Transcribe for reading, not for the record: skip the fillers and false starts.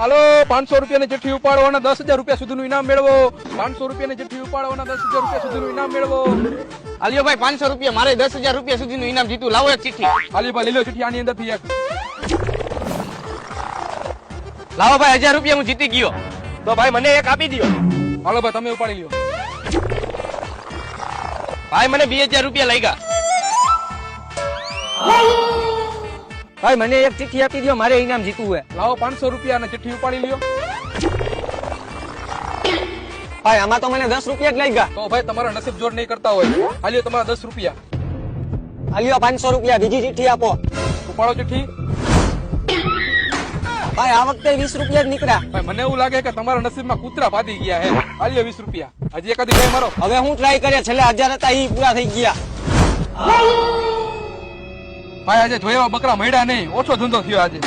હાલો 500 રૂપિયાની ચિઠ્ઠી ઉપાડો અને 10,000 રૂપિયા સુધીનું ઇનામ મેળવો. 500 રૂપિયાની ચિઠ્ઠી ઉપાડો અને 10,000 રૂપિયા સુધીનું ઇનામ મેળવો. આલિયો ભાઈ 500 રૂપિયા, મારે 10,000 રૂપિયા સુધીનું ઇનામ જીતું. લાવો એક ચિઠ્ઠી. હાલી ભાઈ લઈ લો ચિઠ્ઠી આની અંદરથી એક. લાવો ભાઈ 1000 રૂપિયા હું જીતી ગયો. તો ભાઈ મને એક આપી દો. હાલો ભાઈ તમે ઉપાડી લ્યો. ભાઈ મને 2000 રૂપિયા લાગ્યા. ભાઈ મને એક ચિઠ્ઠી આપી દો, મારે ઇનામ જીતવું હે. લાવો 500 રૂપિયા અને ચિઠ્ઠી ઉપાડી લ્યો. ભાઈ આમાં તો મને 10 રૂપિયા જ લાગ્યા. તો ભાઈ તમારા નસીબ જોર નહીં કરતા હોય. હાલ્યો તમારા 10 રૂપિયા. આલ્યો 500 રૂપિયા, બીજી ચિઠ્ઠી આપો. ઉપાડો ચિઠ્ઠી. ભાઈ આ વખતે 20 રૂપિયા જ નીકળ્યા. ભાઈ મને એવું લાગે કે તમારા નસીબમાં કૂતરા પાડી ગયા હે. હાલ્યો 20 રૂપિયા. હજી એકાદી ભાઈ મારો. હવે હું ટ્રાય કરે, છેલ્લે 1000 હતા ઈ પૂરા થઈ ગયા. ભાઈ આજે જોયા બકરા મળ્યા નહીં, ઓછો ધંધો થયો આજે.